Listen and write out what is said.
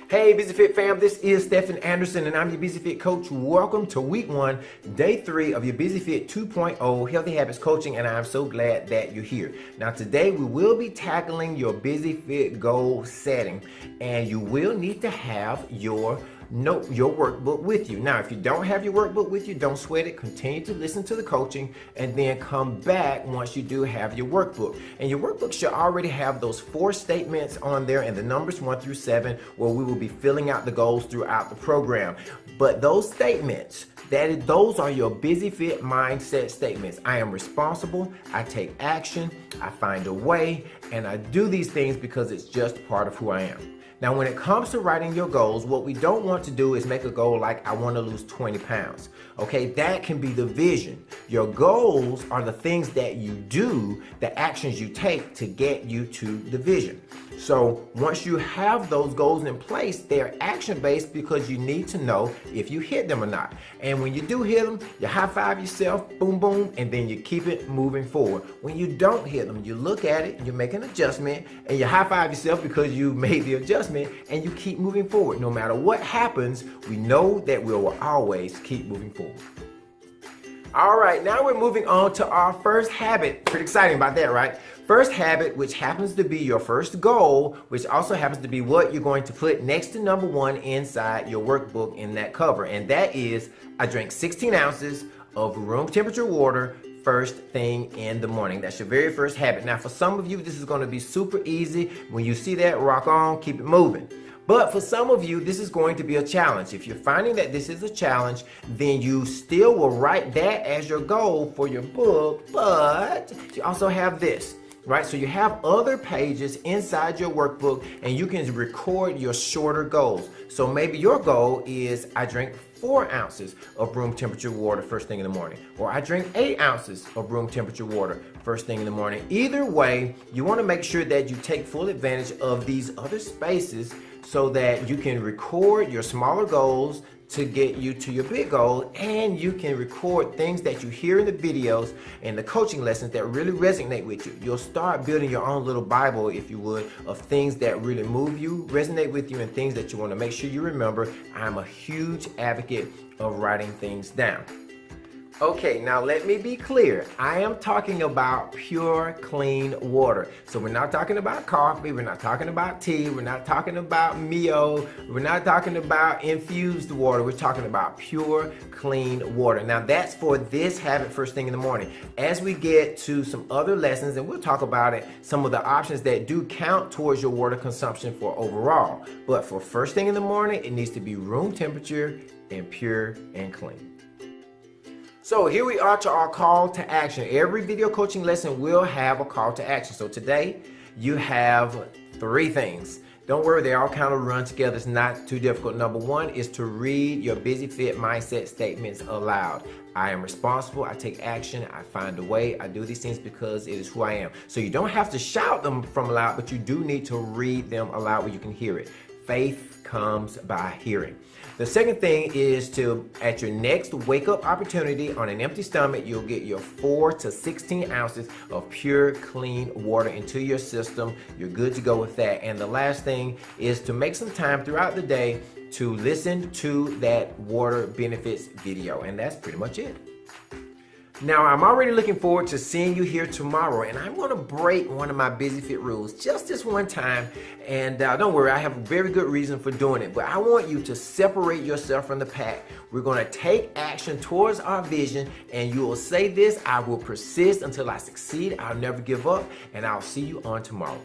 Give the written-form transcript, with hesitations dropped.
Hey Busy Fit fam, this is Stephen Anderson and I'm your Busy Fit coach. Welcome to week 1, day 3 of your Busy Fit 2.0 Healthy Habits Coaching, and I'm so glad that you're here. Now today we will be tackling your Busy Fit goal setting, and you will need to have your workbook with you. Now, if you don't have your workbook with you, don't sweat it. Continue to listen to the coaching and then come back once you do have your workbook. And your workbook should already have those 4 statements on there and the numbers 1 through 7, where we will be filling out the goals throughout the program. But those statements, those are your Busy Fit mindset statements. I am responsible, I take action, I find a way, and I do these things because it's just part of who I am. Now, when it comes to writing your goals, what we don't want to do is make a goal like I want to lose 20 pounds. Okay, that can be the vision. Your goals are the things that you do, the actions you take to get you to the vision. So once you have those goals in place, they're action-based because you need to know if you hit them or not. And when you do hit them, you high-five yourself, boom, boom, and then you keep it moving forward. When you don't hit them, you look at it, you make an adjustment, and you high-five yourself because you made the adjustment, and you keep moving forward. No matter what happens, we know that we will always keep moving forward. All right, now we're moving on to our first habit. Pretty exciting about that, right? First habit, which happens to be your first goal, which also happens to be what you're going to put next to number 1 inside your workbook in that cover. And that is, I drank 16 ounces of room temperature water first thing in the morning. That's your very first habit. Now, for some of you, this is going to be super easy. When you see that, rock on, keep it moving. But for some of you, this is going to be a challenge. If you're finding that this is a challenge, then you still will write that as your goal for your book, but you also have this, right? So you have other pages inside your workbook, and you can record your shorter goals. So maybe your goal is, I drink 4 ounces of room temperature water first thing in the morning, or I drink 8 ounces of room temperature water first thing in the morning. Either way, you want to make sure that you take full advantage of these other spaces so that you can record your smaller goals to get you to your big goal, and you can record things that you hear in the videos and the coaching lessons that really resonate with you. You'll start building your own little Bible, if you would, of things that really move you, resonate with you, and things that you want to make sure you remember. I'm a huge advocate of writing things down. Okay, now let me be clear. I am talking about pure, clean water. So we're not talking about coffee, we're not talking about tea, we're not talking about Mio, we're not talking about infused water, we're talking about pure, clean water. Now that's for this habit first thing in the morning. As we get to some other lessons, and we'll talk about it, some of the options that do count towards your water consumption for overall. But for first thing in the morning, it needs to be room temperature and pure and clean. So here we are to our call to action. Every video coaching lesson will have a call to action. So today you have 3 things. Don't worry, they all kind of run together. It's not too difficult. Number 1 is to read your Busy Fit mindset statements aloud. I am responsible, I take action, I find a way, I do these things because it is who I am. So you don't have to shout them from aloud, but you do need to read them aloud where you can hear it. Faith comes by hearing. The second thing is to, at your next wake-up opportunity on an empty stomach, you'll get your 4 to 16 ounces of pure, clean water into your system. You're good to go with that. And the last thing is to make some time throughout the day to listen to that water benefits video. And that's pretty much it. Now, I'm already looking forward to seeing you here tomorrow, and I'm going to break one of my Busy Fit rules just this one time. And don't worry, I have a very good reason for doing it, but I want you to separate yourself from the pack. We're going to take action towards our vision, and you will say this: I will persist until I succeed. I'll never give up, and I'll see you on tomorrow.